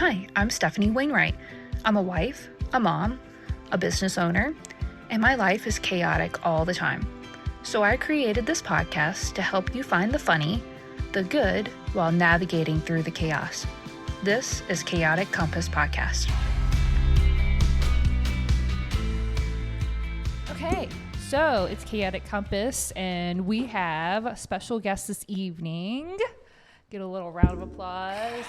Hi, I'm Stefanie Wainwright. I'm a wife, a mom, a business owner, and my life is chaotic all the time. So I created this podcast to help you find the funny, the good, while navigating through the chaos. This is Chaotic Compass Podcast. Okay, so it's Chaotic Compass, and we have a special guest this evening. Get a little round of applause.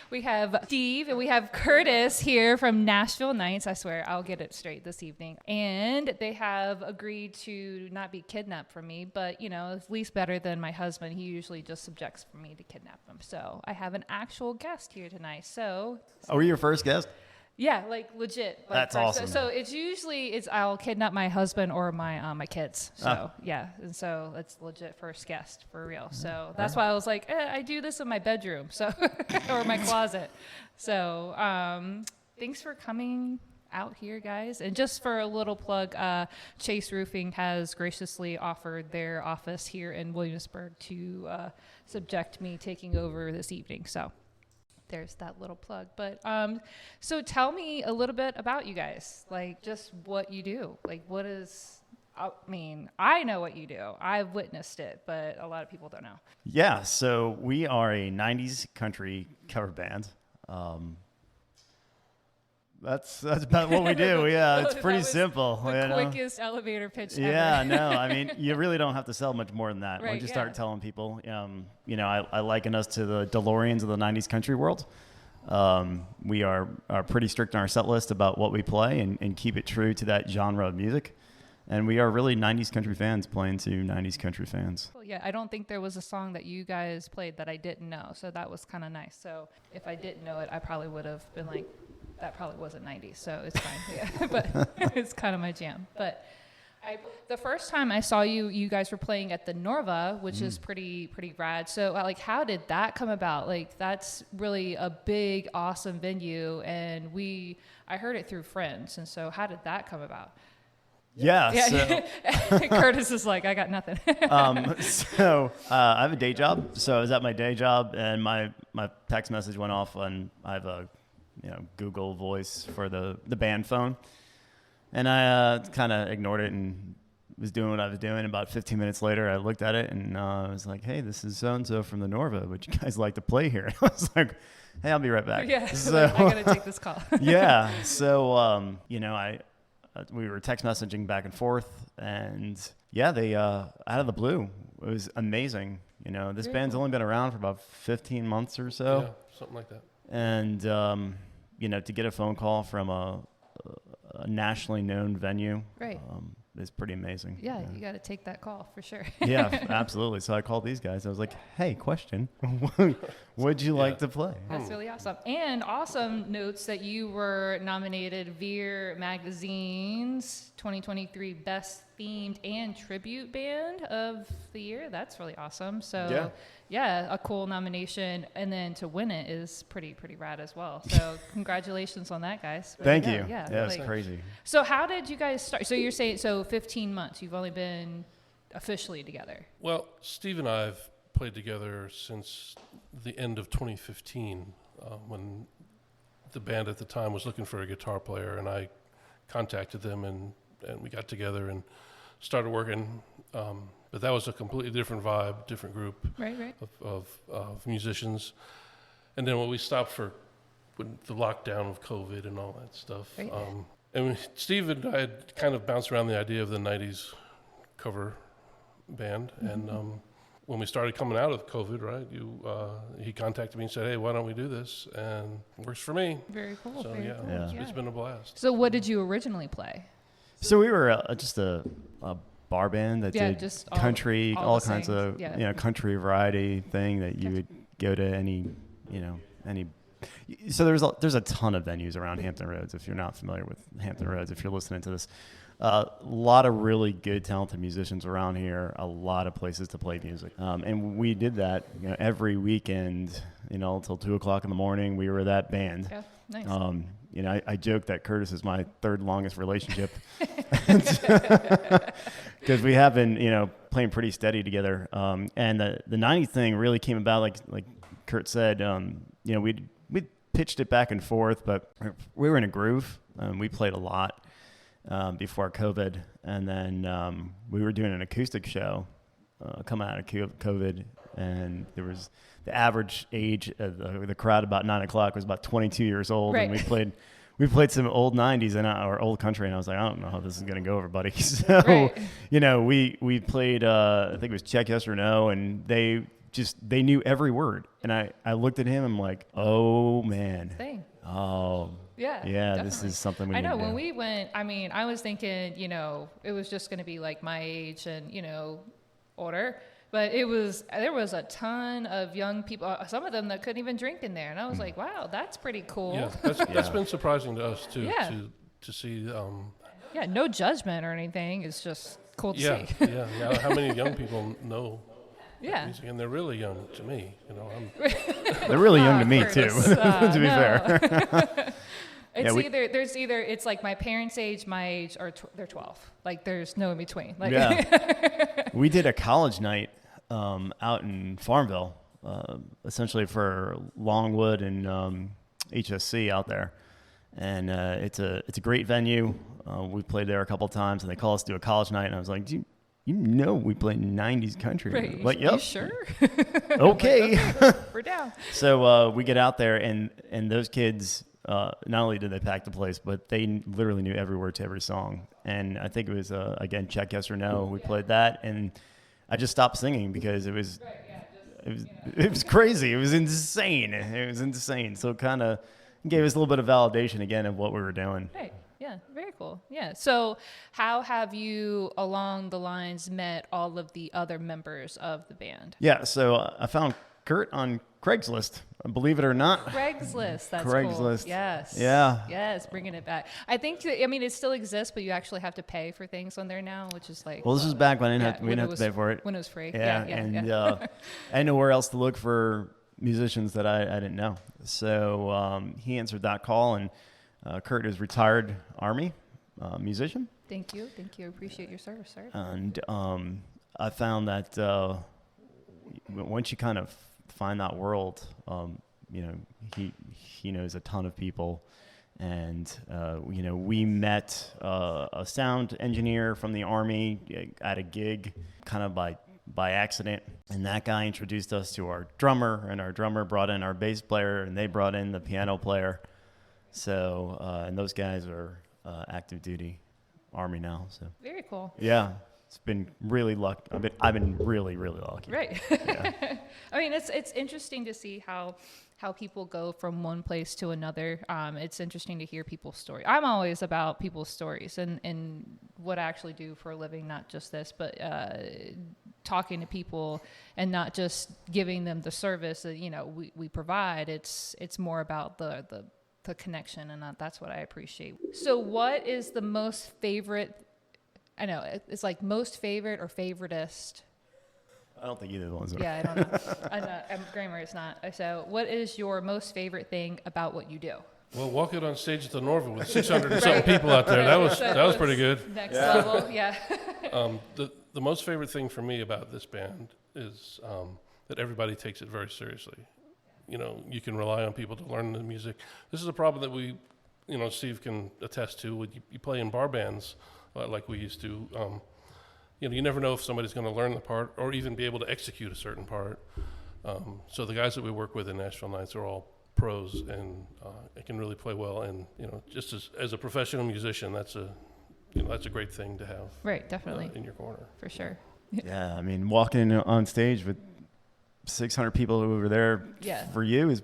We have Steve and we have Curtis here from Nashville 90's. I swear, I'll get it straight this evening. And they have agreed to not be kidnapped from me, but, you know, at least better than my husband. He usually just subjects for me to kidnap him. So I have an actual guest here tonight. So. Oh, were you your first guest? Yeah, like legit. Like That's awesome. So it's usually I'll kidnap my husband or my kids. So yeah, and so it's legit first guest for real. So that's why I was like, I do this in my bedroom, so or my closet. So thanks for coming out here, guys. And just for a little plug, Chase Roofing has graciously offered their office here in Williamsburg to subject me taking over this evening. So. There's that little plug. But so tell me a little bit about you guys, like just what you do. Like what is, I mean, I know what you do. I've witnessed it, but a lot of people don't know. Yeah, so we are a 90s country cover band. That's about what we do. Yeah, it's pretty simple. The quickest elevator pitch ever. Yeah, no, I mean, you really don't have to sell much more than that. Right, Once you start telling people, you know, I liken us to the DeLoreans of the 90s country world. We are pretty strict on our set list about what we play and keep it true to that genre of music. And we are really 90s country fans playing to 90s country fans. Well, yeah, I don't think there was a song that you guys played that I didn't know. So that was kind of nice. So if I didn't know it, I probably would have been like, that probably wasn't 90s, so it's fine. Yeah, but it's kind of my jam. But the first time I saw you guys were playing at the Norva, which is pretty rad. So like, how did that come about? Like, that's really a big, awesome venue, and I heard it through friends. And so, how did that come about? Yeah. So Curtis is like, I got nothing. I have a day job. So I was at my day job, and my text message went off, and I have a Google Voice for the band phone. And I kind of ignored it and was doing what I was doing. About 15 minutes later, I looked at it and I was like, hey, this is so-and-so from the Norva. Would you guys like to play here? I was like, hey, I'll be right back. Yeah, so, I got to take this call. Yeah. So, we were text messaging back and forth. And, yeah, they out of the blue. It was amazing. You know, this band's only been around for about 15 months or so. Yeah, something like that. And, to get a phone call from a nationally known venue is pretty amazing. Yeah, you got to take that call for sure. Yeah, absolutely. So I called these guys. I was like, hey, question. Would you like to play? That's really awesome. And awesome notes that you were nominated Veer Magazine's 2023 Best Themed and Tribute Band of the Year. That's really awesome. So yeah, a cool nomination. And then to win it is pretty rad as well. So congratulations on that, guys. Thank you. Yeah, it's crazy. So how did you guys start? So you're saying, 15 months, you've only been officially together. Well, Steve and I have played together since the end of 2015 when the band at the time was looking for a guitar player, and I contacted them and we got together and started working. But that was a completely different vibe, different group of musicians. And then when we stopped with the lockdown of COVID and all that stuff, and Steve and I had kind of bounced around the idea of the 90s cover band. And when we started coming out of COVID, he contacted me and said, hey, why don't we do this? And it works for me. Very cool. So it's been a blast. So what did you originally play? So we were just a bar band that did just country, all kinds of country variety thing that you would go to any. So there's a ton of venues around Hampton Roads. If you're not familiar with Hampton Roads, if you're listening to this, a lot of really good, talented musicians around here. A lot of places to play music, and we did that every weekend. Until 2:00 in the morning, we were that band. Yeah, nice. I joke that Curtis is my third longest relationship because we have been, playing pretty steady together. And the 90s thing really came about, like Kurt said, you know, we pitched it back and forth, but we were in a groove. We played a lot before COVID. And then we were doing an acoustic show coming out of COVID. And there was the average age of the crowd about 9 o'clock was about 22 years old. Right. And we played some old 90s or old country, and I was like, I don't know how this is going to go over, buddy. So, Right. you know, we played, I think it was Check Yes or No, and they knew every word. And I looked at him, I'm like, oh, man. Thing. Oh, Yeah. this definitely. is something we I need know to when do. we went, I mean, I was thinking, you know, it was just going to be like my age and, you know, older. But there was a ton of young people, some of them that couldn't even drink in there. And I was like, wow, that's pretty cool. Yeah, that's been surprising to us too. Yeah. To see. Yeah, no judgment or anything. It's just cool to see. Yeah. Now, how many young people know Yeah. music, and they're really young to me. You know, They're really young to me, Curtis, too, to be fair. It's it's like my parents' age, my age, or they're 12. Like there's no in between. Like, Yeah. We did a college night out in Farmville, essentially for Longwood and HSC out there. And it's a great venue. We played there a couple times, and they called us to do a college night. And I was like, you know we play 90s country. right. Like, You yep. sure? Okay. We're down. So we get out there, and those kids, not only did they pack the place, but they literally knew every word to every song. And I think it was, again, Check Yes or No. We played that, and I just stopped singing because it was crazy. It was insane. So it kind of gave us a little bit of validation again of what we were doing. Right. Yeah. Very cool. Yeah. So how have you along the lines met all of the other members of the band? Yeah. So I found Kurt on Craigslist. Believe it or not. Craigslist. That's Craigslist. Cool. Yes. Yeah. Yes. Bringing it back. I think, it still exists, but you actually have to pay for things on there now, which is like. Well, this was back when we when didn't have to pay for it. When it was free. Yeah. I didn't know where else to look for musicians that I didn't know. So he answered that call, and Kurt is retired Army musician. Thank you. I appreciate your service, sir. And I found that once you kind of find that world, you know, he knows a ton of people. And, you know, we met a sound engineer from the Army at a gig kind of by accident. And that guy introduced us to our drummer, and our drummer brought in our bass player, and they brought in the piano player. So, and those guys are active duty Army now. So Very cool. yeah, it's been really lucky. I've been really, really lucky. Right. Yeah. I mean, it's interesting to see how people go from one place to another. It's interesting to hear people's story. I'm always about people's stories and what I actually do for a living, not just this, but talking to people and not just giving them the service that, you know, we provide. It's more about the connection, and that's what I appreciate. So what is the most favorite, I know it's like most favorite or favoritist. I don't think either of the ones are. Yeah, I don't know. Grammar is not. So what is your most favorite thing about what you do? Well, walking on stage at the Norville with 600 and something people out there, that was pretty good. Next level, yeah. The most favorite thing for me about this band is that everybody takes it very seriously. You know, you can rely on people to learn the music. This is a problem that we, you know, Steve can attest to. When you play in bar bands like we used to, you know, you never know if somebody's going to learn the part or even be able to execute a certain part. So the guys that we work with in Nashville Nights are all pros, and they can really play well. And, you know, just as a professional musician, that's a great thing to have. Right, definitely. In your corner. For sure. Yeah, I mean, walking on stage with 600 people who were there for you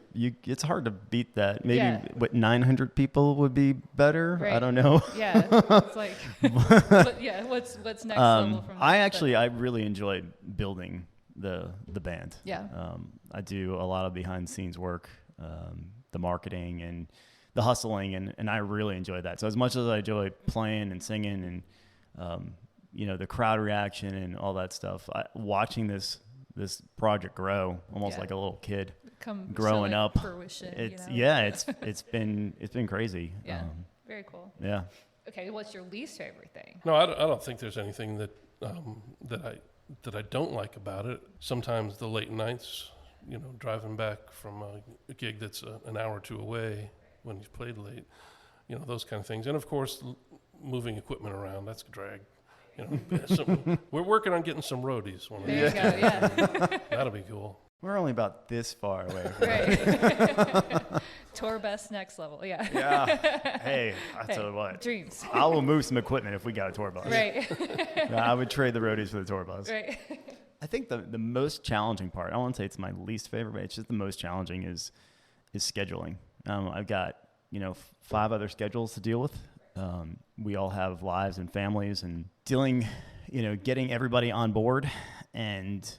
it's hard to beat that. Maybe 900 people would be better. Right. I don't know. Yeah, it's like, but yeah, what's next level from that? I really enjoyed building the band. Yeah. I do a lot of behind the scenes work, the marketing and the hustling, and I really enjoy that. So as much as I enjoy playing and singing and you know, the crowd reaction and all that stuff, watching this project grow almost like a little kid growing up. Fruition, it's you know? it's been crazy. Yeah. Very cool. Yeah. Okay, what's your least favorite thing? No, I don't think there's anything that that that I don't like about it. Sometimes the late nights, driving back from a gig that's an hour or two away when he's played late, those kind of things. And of course, moving equipment around, that's a drag. We're working on getting some roadies. There you go, yeah. That'll be cool. We're only about this far away from Right. Tour bus next level, yeah. Yeah. Hey, I tell you what. Dreams. I will move some equipment if we got a tour bus. Right. I would trade the roadies for the tour bus. Right. I think the most challenging part, I won't say it's my least favorite, but it's just the most challenging is scheduling. I've got, 5 other schedules to deal with. We all have lives and families, and dealing, getting everybody on board and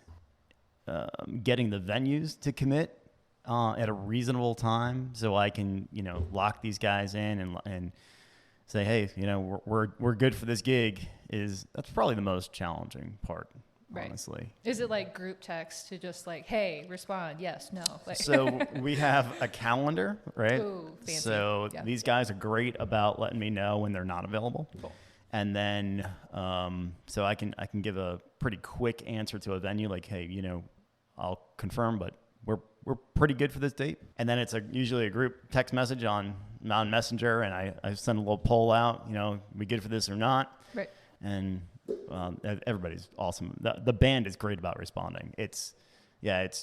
getting the venues to commit at a reasonable time, so I can, lock these guys in and say, hey, we're good for this gig. That's probably the most challenging part. Right. Honestly. Is it like group text to just like, hey, respond, yes, no? Like So we have a calendar, right? Ooh, fancy. So these guys are great about letting me know when they're not available. Cool. And then, so I can give a pretty quick answer to a venue, like, hey, I'll confirm, but we're pretty good for this date. And then it's usually a group text message on Messenger, and I send a little poll out, we good for this or not? Right. And everybody's awesome. The band is great about responding. It's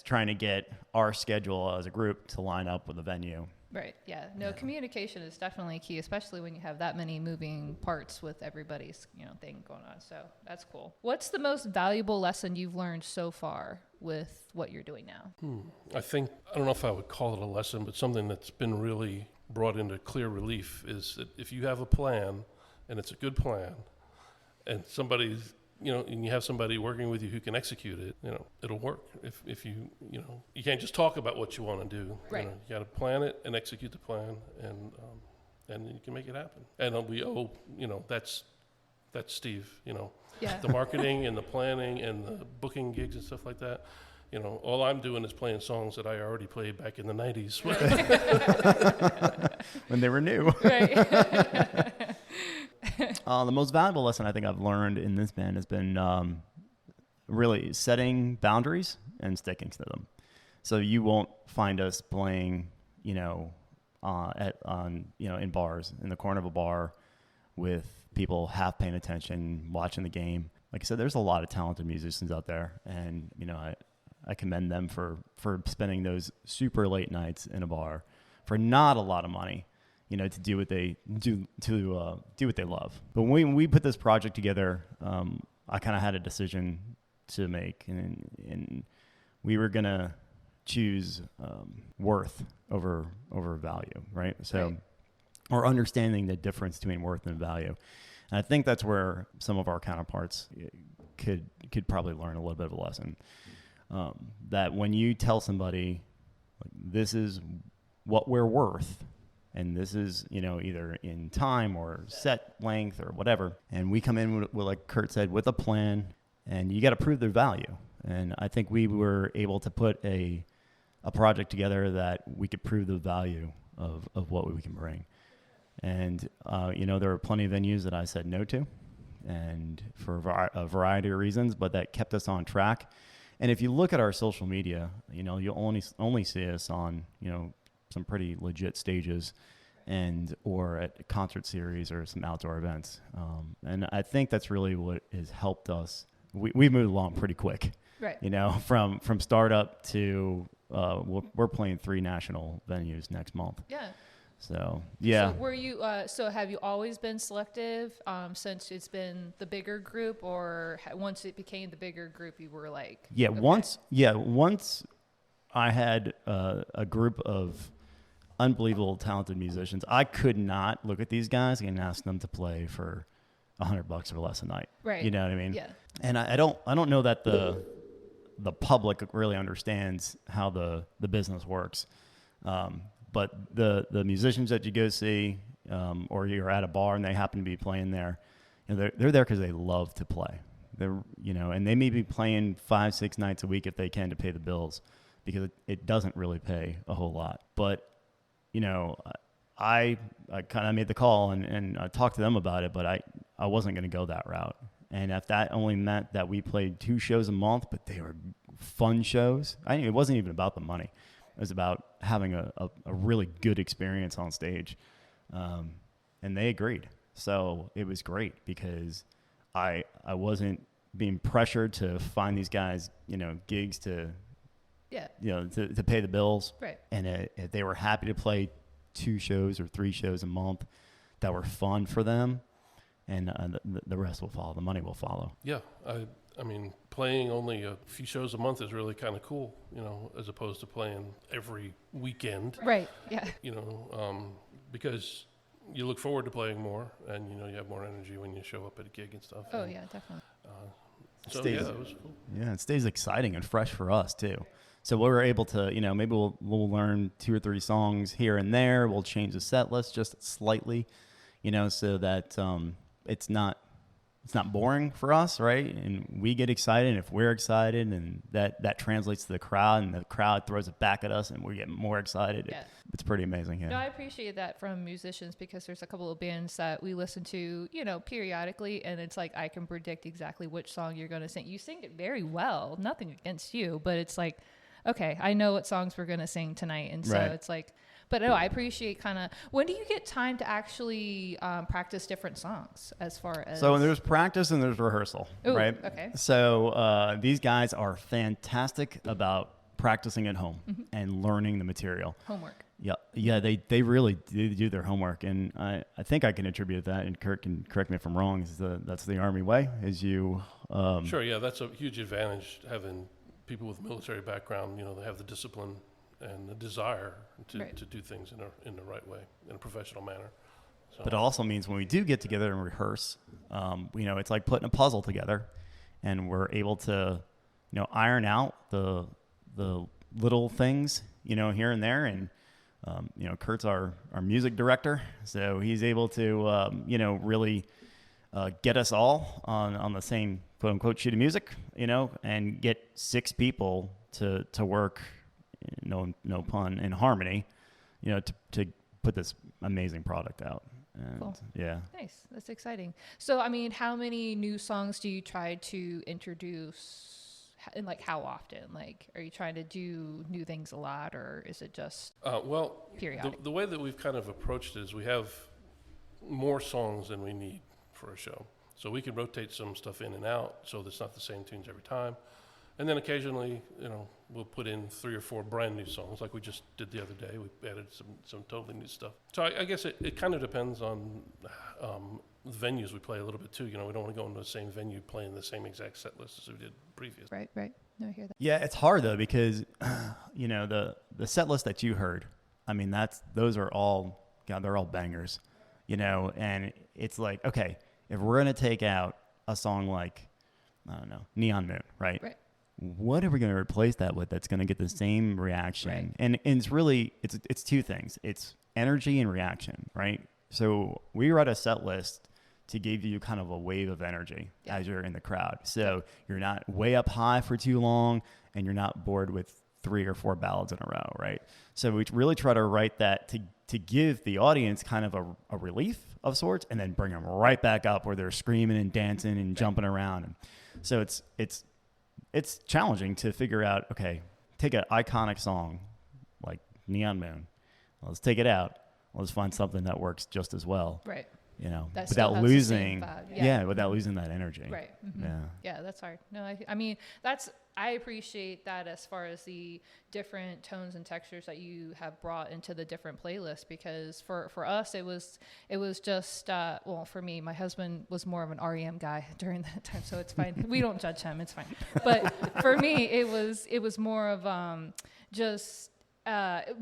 trying to get our schedule as a group to line up with the venue. Right. Yeah. No, communication is definitely key, especially when you have that many moving parts with everybody's, thing going on. So that's cool. What's the most valuable lesson you've learned so far with what you're doing now? I don't know if I would call it a lesson, but something that's been really brought into clear relief is that if you have a plan and it's a good plan, and somebody's, and you have somebody working with you who can execute it, it'll work. If you can't just talk about what you want to do. Right. You got to plan it and execute the plan, and you can make it happen. And we owe, that's Steve, Yeah. the marketing and the planning and the booking gigs and stuff like that. All I'm doing is playing songs that I already played back in the 90s. When they were new. Right. The most valuable lesson I think I've learned in this band has been really setting boundaries and sticking to them. So you won't find us playing, in bars, in the corner of a bar with people half paying attention, watching the game. Like I said, there's a lot of talented musicians out there, and I commend them for spending those super late nights in a bar for not a lot of money. To do what they do what they love. But when we put this project together, I kind of had a decision to make, and we were gonna choose worth over value, right? So, right. Or understanding the difference between worth and value, and I think that's where some of our counterparts could probably learn a little bit of a lesson. That when you tell somebody, this is what we're worth. And this is, either in time or set length or whatever. And we come in with, like Kurt said, with a plan, and you got to prove their value. And I think we were able to put a project together that we could prove the value of what we can bring. And, there were plenty of venues that I said no to, and for a variety of reasons, but that kept us on track. And if you look at our social media, you'll only see us on, some pretty legit stages or at concert series or some outdoor events. And I think that's really what has helped us. We've moved along pretty quick, right? From startup to we're playing 3 national venues next month. Yeah. So, yeah. So were you, so have you always been selective since it's been the bigger group, or once it became the bigger group, you were like, yeah, okay. Once I had a group of unbelievable talented musicians, I could not look at these guys and ask them to play for $100 or less a night. Right. You know what I mean? Yeah. And I don't know that the public really understands how the business works. But the musicians that you go see, or you're at a bar and they happen to be playing there, they're there because they love to play. And they may be playing 5-6 nights a week if they can to pay the bills, because it doesn't really pay a whole lot. But I kind of made the call and I talked to them about it, but I wasn't going to go that route. And if that only meant that we played 2 shows a month, but they were fun shows, it wasn't even about the money. It was about having a really good experience on stage. And they agreed. So it was great because I wasn't being pressured to find these guys, gigs to pay the bills. Right. And if they were happy to play 2 shows or 3 shows a month that were fun for them, and the rest will follow. The money will follow. Yeah, I mean, playing only a few shows a month is really kind of cool, as opposed to playing every weekend. Right. Yeah. Because you look forward to playing more, and you have more energy when you show up at a gig and stuff. Oh yeah, definitely. It was cool. Yeah, it stays exciting and fresh for us too. So we were able to, maybe we'll learn 2 or 3 songs here and there. We'll change the set list just slightly, so that it's not boring for us, right? And we get excited, and if we're excited, and that translates to the crowd, and the crowd throws it back at us, and we get more excited. Yeah. It's pretty amazing. Yeah. No, I appreciate that from musicians, because there's a couple of bands that we listen to, periodically, and it's like I can predict exactly which song you're going to sing. You sing it very well, nothing against you, but it's like, okay, I know what songs we're going to sing tonight, and so it's like. But no, I appreciate when do you get time to actually practice different songs as far as... So there's practice and there's rehearsal, right? Okay. So these guys are fantastic about practicing at home and learning the material. Homework. Yeah, they really do their homework. And I think I can attribute that, and Kurt can correct me if I'm wrong, that's the Army way, is you... Sure, yeah, that's a huge advantage, having people with military background, they have the discipline and the desire to do things in the right way, in a professional manner. So. But it also means when we do get together and rehearse, it's like putting a puzzle together, and we're able to, iron out the little things, here and there. And, Kurt's our music director, so he's able to, really get us all on the same quote unquote sheet of music, and get 6 people to work, no pun, in harmony, to put this amazing product out. And cool. Yeah. Nice. That's exciting. So, how many new songs do you try to introduce, and how often? Are you trying to do new things a lot, or is it just periodic? The way that we've kind of approached it is we have more songs than we need for a show. So we can rotate some stuff in and out, so it's not the same tunes every time. And then occasionally, we'll put in 3 or 4 brand new songs, like we just did the other day. We added some totally new stuff. So I guess it kind of depends on the venues we play a little bit too. We don't want to go into the same venue playing the same exact set list as we did previous. Right. No, I hear that. Yeah, it's hard though, because the set list that you heard, those are all, they're all bangers, and it's like, okay, if we're gonna take out a song like, I don't know, Neon Moon, right? What are we going to replace that with that's going to get the same reaction? Right. And it's really, it's 2 things. It's energy and reaction, right? So we write a set list to give you kind of a wave of energy as you're in the crowd. So you're not way up high for too long, and you're not bored with 3 or 4 ballads in a row, right? So we really try to write that to give the audience kind of a relief of sorts, and then bring them right back up where they're screaming and dancing and jumping around. And so it's challenging to figure out, okay, take an iconic song like Neon Moon. Let's take it out. Let's find something that works just as well. Right. That still without has losing, the same vibe. without losing that energy. Right. Mm-hmm. Yeah. Yeah, that's hard. No, I appreciate that as far as the different tones and textures that you have brought into the different playlists, because for us, it was just, for me, my husband was more of an REM guy during that time, so it's fine. We don't judge him. It's fine. But for me, it was more of just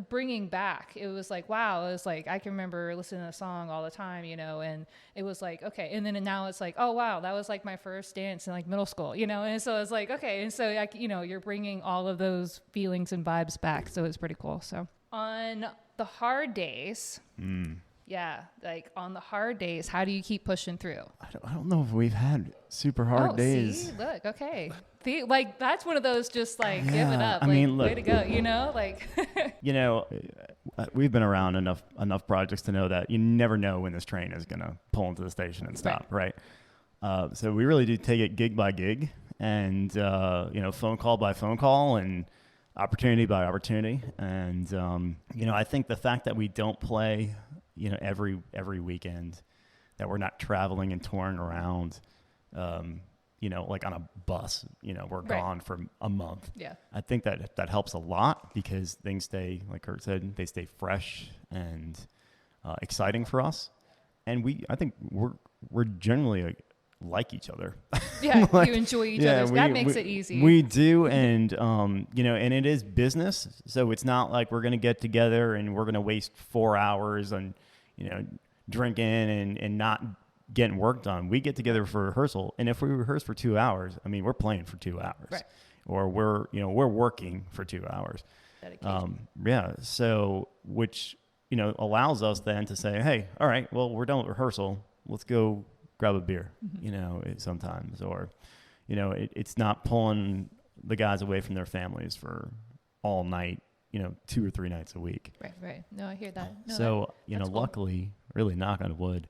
bringing back. It was like, wow, it was like, I can remember listening to a song all the time, and it was like, okay. And then now it's like, oh, wow, that was like my first dance in middle school, and so it's like, okay. And so, you're bringing all of those feelings and vibes back. So it's pretty cool. So on the hard days, on the hard days, how do you keep pushing through? I don't know if we've had super hard days. See, look, okay. That's one of those just give it up. Look, way to go, we've been around enough projects to know that you never know when this train is going to pull into the station and stop, right? So we really do take it gig by gig, and phone call by phone call, and opportunity by opportunity. And I think the fact that we don't play every weekend, that we're not traveling and touring around, like on a bus, we're gone for a month. Yeah. I think that helps a lot, because things stay, like Kurt said, they stay fresh and exciting for us. And I think we're generally like each other. Yeah, like, you enjoy each other. That makes it easy. We do, and and it is business, so it's not like we're gonna get together and we're gonna waste 4 hours on, drinking and not getting work done. We get together for rehearsal, and if we rehearse for 2 hours, I mean, we're playing for 2 hours, right. Or we're working for 2 hours. So which allows us then to say, hey, all right, well, we're done with rehearsal, let's go grab a beer, sometimes, or it's not pulling the guys away from their families for all night, 2 or 3 nights a week. Right. No, I hear that. No, so that's cool. Luckily, really knock on wood,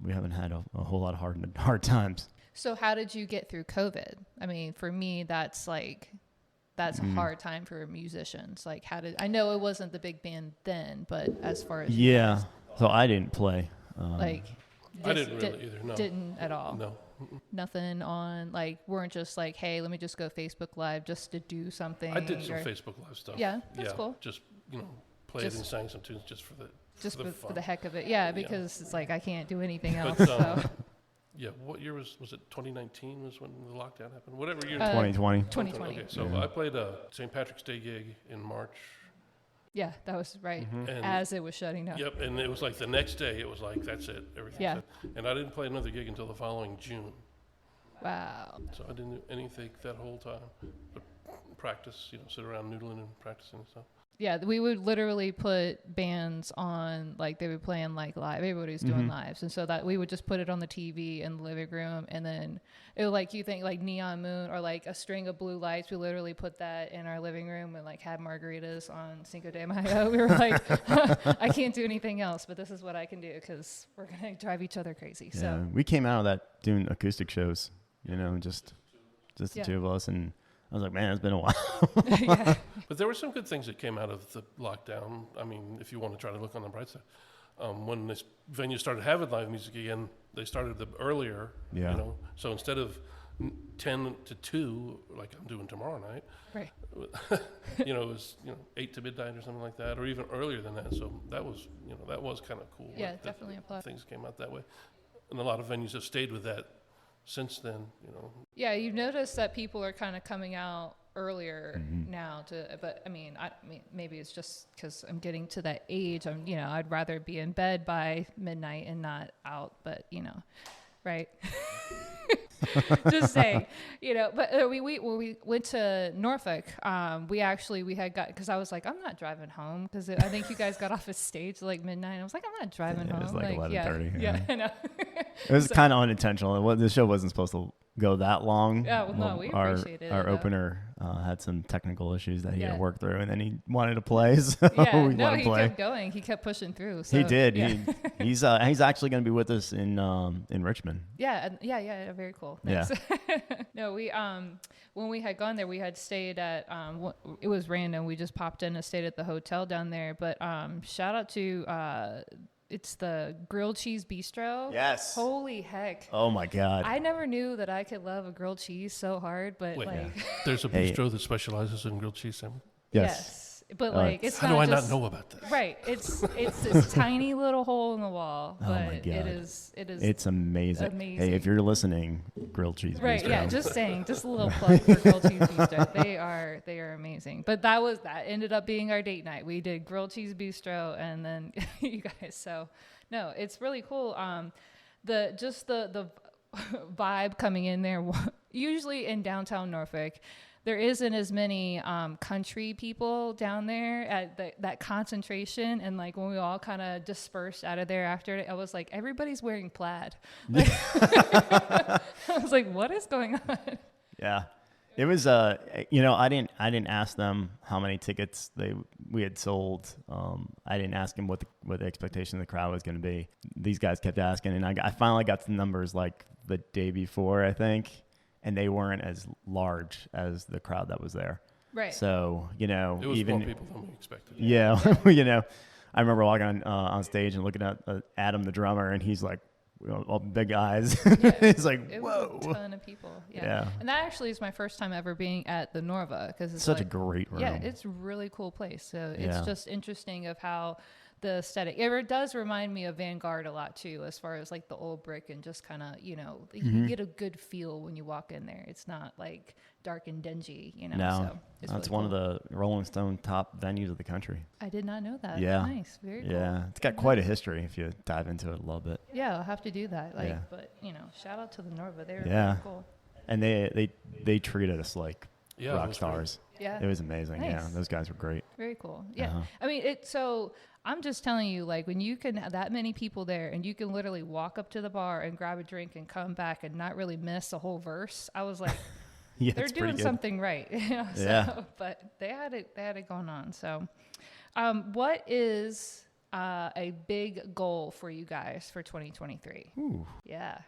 we haven't had a whole lot of hard times. So how did you get through COVID? I mean, for me, that's a hard time for musicians. Like, I know it wasn't the big band then, but as far as so I didn't play. I didn't really either. No, didn't at all. No, nothing on. Like, weren't just like, hey, let me just go Facebook Live just to do something. I did some Facebook Live stuff. Yeah, that's cool. Just played and sang some tunes just for the for the heck of it. Yeah, because it's like I can't do anything else. But, so. Yeah, what year was it? 2019 was when the lockdown happened. Whatever year. 2020. 2020. Okay, so I played a St. Patrick's Day gig in March. Yeah, that was right. And as it was shutting down. Yep, and it was like the next day. It was like that's it, everything. Yeah. Set. And I didn't play another gig until the following June. Wow. So I didn't do anything that whole time, but practice. Sit around noodling and practicing and stuff. Yeah, we would literally put bands on, like they were playing like live. Everybody was doing lives. And so that we would just put it on the TV in the living room. And then it would, like, you think like Neon Moon or like a string of blue lights. We literally put that in our living room and like had margaritas on Cinco de Mayo. We were like, I can't do anything else, but this is what I can do because we're going to drive each other crazy. Yeah, So we came out of that doing acoustic shows, just the two of us. And I was like, man, it's been a while. yeah. But there were some good things that came out of the lockdown. I mean, if you want to try to look on the bright side, when this venue started having live music again, they started them earlier. Yeah. So instead of 10 to 2, like I'm doing tomorrow night, Right. it was 8 to midnight or something like that, or even earlier than that. So that was kind of cool. Yeah, that definitely applaud. things came out that way, and a lot of venues have stayed with that since then. Yeah, you've noticed that people are kind of coming out earlier now but I mean maybe it's just because I'm getting to that age. I'd rather be in bed by midnight and not out, but right. Just saying, but when we went to Norfolk, we had got, because I was like, I'm not driving home, because I think you guys got off a stage like midnight. I was like, I'm not driving home. It was like 11:30. Yeah, I know. It was kind of unintentional. The show wasn't supposed to go that long. Yeah, well, no, we appreciate it. Our opener had some technical issues that he had to work through, and then he wanted to play, so Yeah, we let him play. Kept going. He kept pushing through. So, He did. Yeah. He's actually going to be with us in Richmond. Yeah, very cool. Yeah. Thanks. No, we when we had gone there, we had stayed at it was random. We just popped in and stayed at the hotel down there. But shout out to it's the Grilled Cheese Bistro. Yes. Holy heck. Oh my God. I never knew that I could love a grilled cheese so hard, but Wait, like there's a bistro that specializes in grilled cheese sandwich. Yes. But like it's How not do I just, not know about that? Right. It's this tiny little hole in the wall, Oh but my God. it is It's amazing. amazing. Hey, if you're listening, Grilled Cheese Right, Bistro. yeah, just saying, just a little plug for grilled cheese bistro. They are amazing. But that ended up being our date night. We did grilled cheese bistro and then you guys. So no, it's really cool. The vibe coming in there. Usually in downtown Norfolk, there isn't as many country people down there at that concentration. And like when we all kind of dispersed out of there after it, I was like, everybody's wearing plaid. Like, I was like, what is going on? Yeah. It was I didn't ask them how many tickets we had sold. I didn't ask them what the expectation of the crowd was going to be. These guys kept asking, and I finally got the numbers like the day before, I think, and they weren't as large as the crowd that was there. Right. So, It was more people than we expected. Yeah. I remember walking on stage and looking at Adam, the drummer, and he's like, all big eyes. It's like, it whoa. was a ton of people. Yeah. And that actually is my first time ever being at the Norva, because it's such like, a great room. Yeah, it's a really cool place. So it's Yeah. just interesting of how the aesthetic, it does remind me of Vanguard a lot too, as far as like the old brick and just kind of, you get a good feel when you walk in there. It's not like dark and dingy, No, so it's that's really one cool. of the Rolling Stone top venues of the country. I did not know that. Yeah. Nice. Very cool. Yeah, it's got quite a history if you dive into it a little bit. Yeah, I'll have to do that. Yeah. But shout out to the Norva. They were Yeah. very cool. And they treated us like Yeah, it rock was stars. Yeah. It was amazing. Yeah, Nice. those guys were great. Very cool. Yeah. Uh-huh. I mean, so I'm just telling you, like, when you can have that many people there and you can literally walk up to the bar and grab a drink and come back and not really miss a whole verse, I was like, Yeah, they're it's pretty doing good. something right. Yeah. But they had it going on. So, what is a big goal for you guys for 2023? Ooh. Yeah.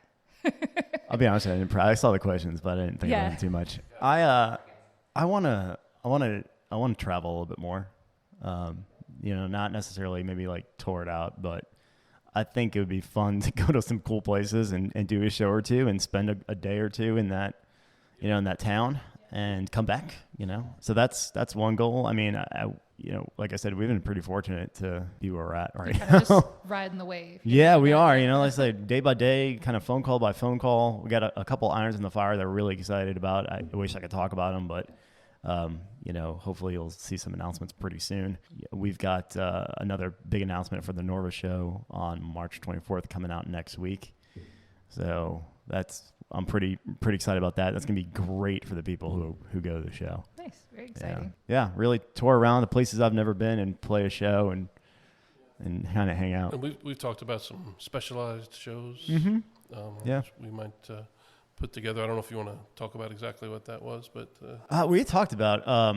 I'll be honest, I saw the questions, but I didn't think about it too much. I want to travel a little bit more. Not necessarily maybe like tour it out, but I think it would be fun to go to some cool places and do a show or two and spend a day or two in that, in that town and come back, So that's one goal. I mean, like I said, we've been pretty fortunate to be where we're at right Kind of now. just riding the wave. Yeah, we are. Like I said, day by day, kind of phone call by phone call. We got a couple irons in the fire that we're really excited about. I wish I could talk about them, but hopefully you'll see some announcements pretty soon. We've got another big announcement for the Norva show on March 24th coming out next week. So I'm pretty excited about that. That's gonna be great for the people who go to the show. Nice, very exciting. Yeah, really tour around the places I've never been and play a show and kind of hang out. And we've talked about some specialized shows. Mm-hmm. Yeah. Which we might put together. I don't know if you want to talk about exactly what that was, but We had talked about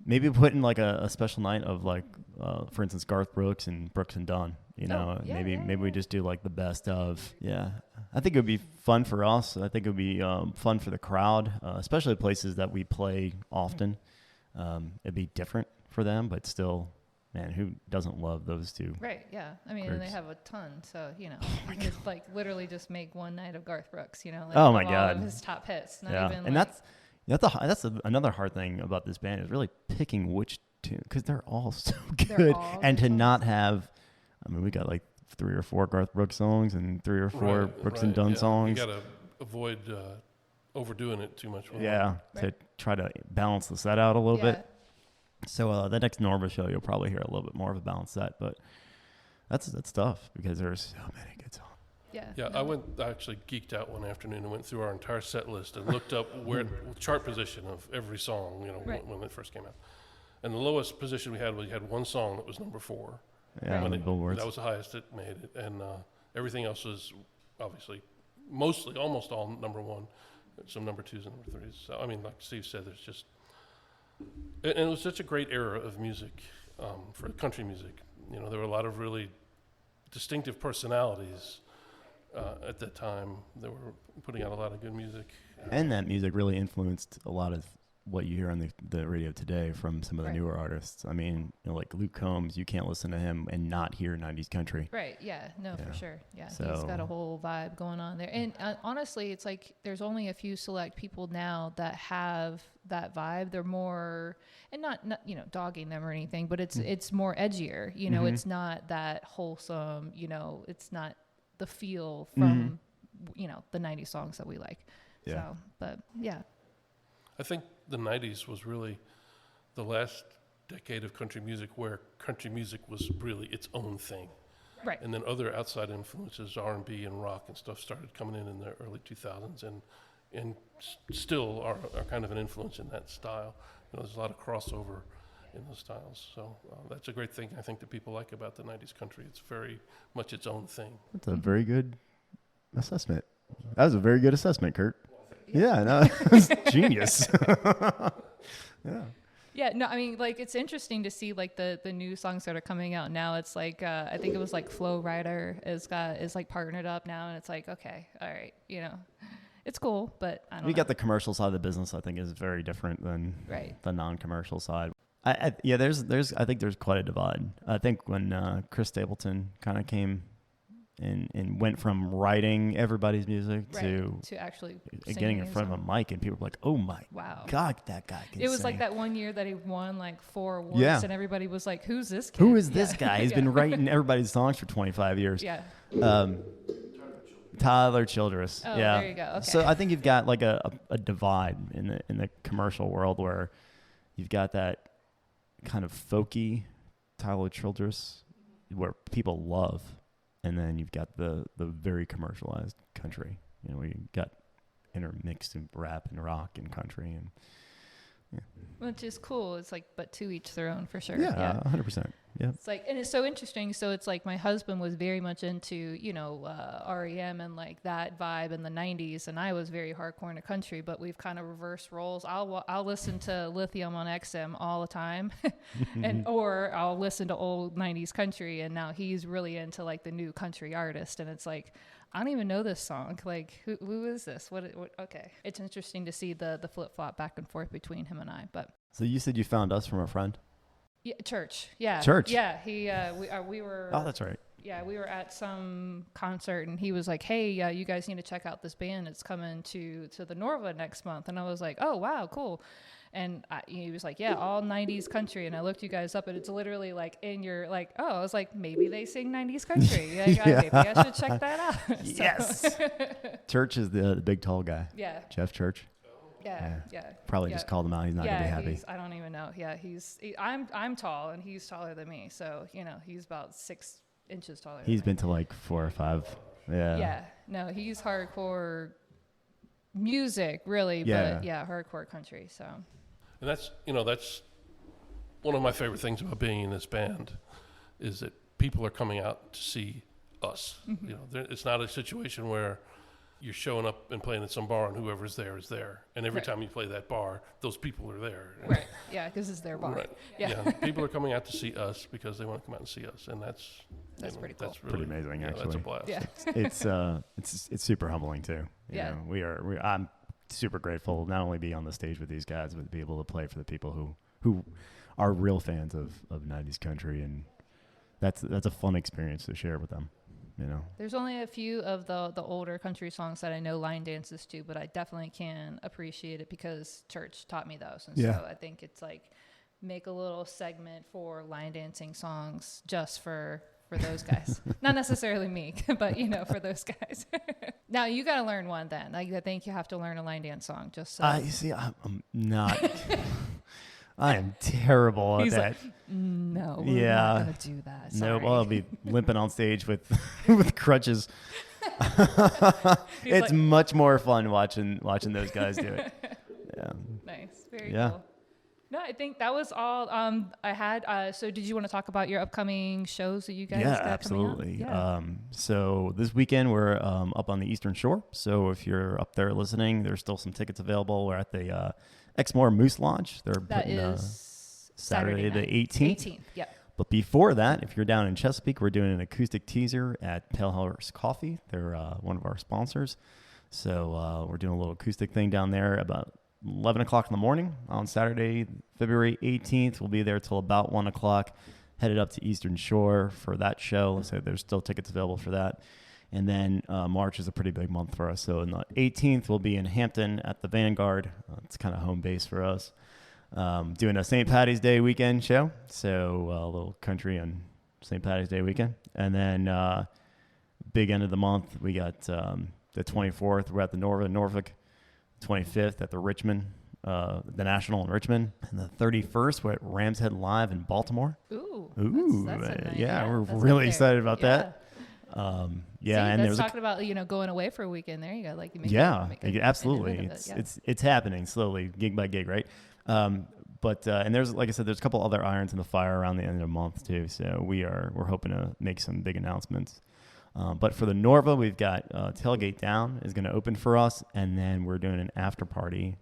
maybe putting like a special night of like, for instance, Garth Brooks and Dunn. Maybe we just do like the best of. Yeah, I think it would be fun for us. I think it would be fun for the crowd, especially places that we play often. It'd be different for them, but still, man, who doesn't love those two? Right, yeah. I mean, and they have a ton, so, it's like literally just make one night of Garth Brooks, like Oh my all God. of his top hits. Not Yeah, even and like, that's another hard thing about this band is really picking which tune, because they're all so They're good, all and good to songs. not have, we got like 3 or 4 Garth Brooks songs and 3 or 4 Brooks and Dunn yeah. songs. You got to avoid overdoing it too much. Yeah, Right. to try to balance the set out a little yeah. bit. So the next Norva show, you'll probably hear a little bit more of a balanced set, but that's tough because there's so many good songs. Yeah. Yeah, I actually geeked out one afternoon and went through our entire set list and looked up where chart position of every song, Right. when it first came out. And the lowest position we had one song that was number 4. Yeah, Right. on the billboards. That was the highest it made it, and everything else was obviously almost all number 1, some number 2s and number 3s. So I mean, like Steve said, there's just, and it was such a great era of music for country music. There were a lot of really distinctive personalities at that time that were putting out a lot of good music. And that music really influenced a lot of what you hear on the radio today from some of the Right. newer artists. I mean, like Luke Combs, you can't listen to him and not hear 90s country. Right. Yeah. No, Yeah. for sure. Yeah. He's So- got a whole vibe going on there. And honestly, it's like there's only a few select people now that have that vibe. They're more, and not dogging them or anything, but it's more edgier. It's not that wholesome. It's not the feel from the 90s songs that we like. Yeah. So, but yeah. I think the 90s was really the last decade of country music where country music was really its own thing. Right. And then other outside influences, R&B and rock and stuff, started coming in the early 2000s and still are kind of an influence in that style. There's a lot of crossover in those styles. So that's a great thing, I think, that people like about the 90s country. It's very much its own thing. That's a very good assessment. That was a very good assessment, Kurt. Yeah, no, it was genius. Yeah. Yeah, no, I mean, like, it's interesting to see, like, the new songs that are coming out now. It's like, I think it was, like, Flo Rida is like, partnered up now, and it's like, okay, all right, you know. It's cool, but I don't know. You got the commercial side of the business, I think, is very different than the non-commercial side. I think there's quite a divide. I think when Chris Stapleton kind of came and went from writing everybody's music to actually getting in front of a mic, and people were like, "Oh my God, that guy can sing." It was like that one year that he won like 4 awards, and everybody was like, "Who's this kid? Who is this guy? He's been writing everybody's songs for 25 years." Yeah. Tyler Childress. Oh, there you go. Okay. So I think you've got like a divide in the commercial world where you've got that kind of folky Tyler Childress where people love. And then you've got the very commercialized country. You know, we got intermixed in rap and rock and country, and which is cool. It's like, but to each their own, for sure. Yeah, 100%. Yeah. It's like, and it's so interesting. So it's like my husband was very much into, you know, REM and like that vibe in the 90s, and I was very hardcore into country. But we've kind of reversed roles. I'll listen to Lithium on XM all the time, or I'll listen to old 90s country. And now he's really into like the new country artist, and it's like, I don't even know this song. Like, who is this? What? Okay, it's interesting to see the flip flop back and forth between him and I. But so you said you found us from a friend? Yeah, church. Yeah. Church. Yeah. We were. Oh, that's right. Yeah, we were at some concert, and he was like, "Hey, you guys need to check out this band. It's coming to the Norva next month." And I was like, "Oh, wow, cool." And he was like, "Yeah, all 90s country." And I looked you guys up, and it's literally like in your like, oh, I was like, maybe they sing 90s country. Like, maybe I should check that out. Yes. Church is the big tall guy. Yeah. Jeff Church. Yeah. Probably just called him out. He's not gonna be happy. I don't even know. Yeah, I'm tall, and he's taller than me. So you know, he's about 6 inches taller. He's been to like 4 or 5. Yeah. Yeah. No, he's hardcore music, really. Yeah. But yeah, hardcore country. So. And that's one of my favorite things about being in this band, is that people are coming out to see us. Mm-hmm. You know, it's not a situation where you're showing up and playing at some bar, and whoever's there is there. And every time you play that bar, those people are there. Right. Yeah, because it's their bar. Right. Yeah. People are coming out to see us because they want to come out and see us, and that's pretty cool. That's really, pretty amazing, actually. That's a blast. Yeah. It's super humbling too. You know, I'm super grateful not only be on the stage with these guys, but to be able to play for the people who are real fans of 90s country, and that's a fun experience to share with them. You know, there's only a few of the older country songs that I know line dances to, but I definitely can appreciate it because church taught me those. And so I think it's like make a little segment for line dancing songs just for those guys. Not necessarily me, but you know, for those guys. Now you got to learn one then. Like, I think you have to learn a line dance song just so. You see, I'm not. I am terrible at that. Like, no, we're not going to do that. Sorry. No, well, I'll be limping on stage with crutches. It's like, much more fun watching those guys do it. Yeah. Nice. Very cool. No, I think that was all I had. So did you want to talk about your upcoming shows that you guys got absolutely. coming up? Yeah. So this weekend we're up on the Eastern Shore. So if you're up there listening, there's still some tickets available. We're at the Exmoor Moose Lodge. They're putting Saturday the 18th. Yep. But before that, if you're down in Chesapeake, we're doing an acoustic teaser at Pale Horse Coffee. They're one of our sponsors. So we're doing a little acoustic thing down there about 11 o'clock in the morning on Saturday, February 18th. We'll be there till about 1 o'clock, headed up to Eastern Shore for that show. So there's still tickets available for that. And then March is a pretty big month for us. So on the 18th, we'll be in Hampton at the Vanguard. It's kind of home base for us. Doing a St. Paddy's Day weekend show. So a little country on St. Paddy's Day weekend. And then big end of the month, we got the 24th. We're at the Norfolk. 25th at the Richmond, the National in Richmond, and the 31st we're at Rams Head Live in Baltimore. Ooh, that's we're really excited about that. And there's talking about going away for a weekend. There you go, like you make absolutely. It's happening slowly, gig by gig, right? But there's, like I said, there's a couple other irons in the fire around the end of the month too. So we're hoping to make some big announcements. But for the Norva, we've got Tailgate Down is going to open for us, and then we're doing an after party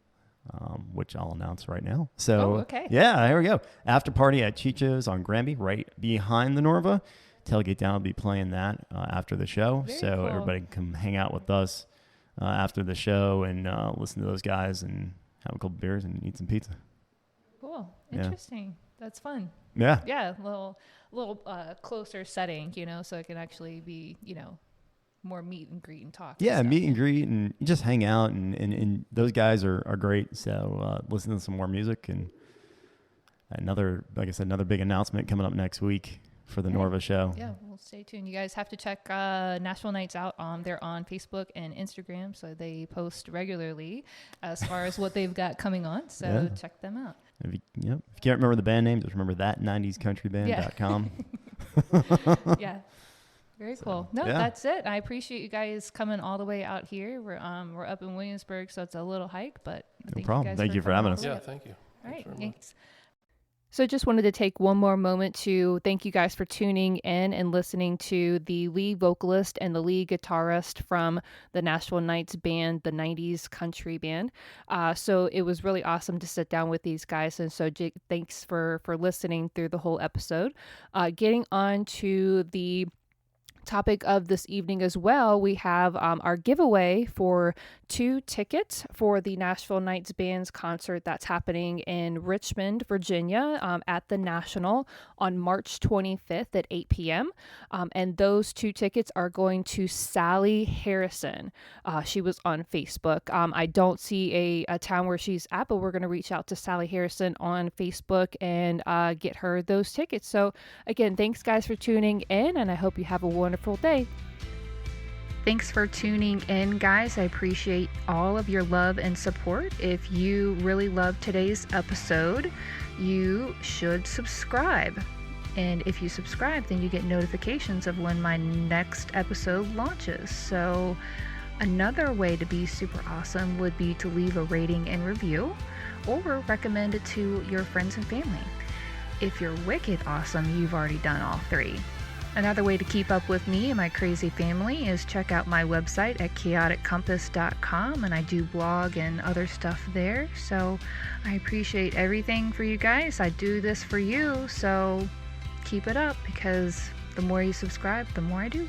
which I'll announce right now. So, okay. Yeah, here we go. After party at Chicho's on Granby, right behind the Norva. Tailgate Down will be playing that after the show. Very so cool. Everybody can come hang out with us after the show and listen to those guys and have a couple beers and eat some pizza. Cool. Interesting. That's fun. Yeah. Yeah. A little closer setting, so it can actually be, more meet and greet and talk. Yeah, and meet and greet and just hang out. And those guys are great. So listen to some more music. And another big announcement coming up next week for the Norva show. Yeah, well, stay tuned. You guys have to check Nashville Nights out. They're on Facebook and Instagram, so they post regularly as far as what they've got coming on. So check them out. If you can't remember the band name, just remember that 90sccountryband.com. Yeah. Very cool. No, that's it. I appreciate you guys coming all the way out here. We're up in Williamsburg, so it's a little hike, but no problem. Thank you for having us. Yeah, thank you. All right, thanks. So just wanted to take one more moment to thank you guys for tuning in and listening to the lead vocalist and the lead guitarist from the Nashville Nights band, the 90's country band. So it was really awesome to sit down with these guys. And so Jake, thanks for listening through the whole episode. Getting on to the topic of this evening as well, we have our giveaway for 2 tickets for the Nashville Nights Band's concert that's happening in Richmond, Virginia at the National on March 25th at 8 p.m. And those 2 tickets are going to Sally Harrison. She was on Facebook. I don't see a town where she's at, but we're going to reach out to Sally Harrison on Facebook and get her those tickets. So again, thanks guys for tuning in, and I hope you have a wonderful day. Thanks for tuning in, guys. I appreciate all of your love and support. If you really loved today's episode, you should subscribe. And if you subscribe, then you get notifications of when my next episode launches. So another way to be super awesome would be to leave a rating and review or recommend it to your friends and family. If you're wicked awesome, you've already done all 3. Another way to keep up with me and my crazy family is check out my website at chaoticcompass.com, and I do blog and other stuff there. So I appreciate everything for you guys. I do this for you, so keep it up, because the more you subscribe, the more I do.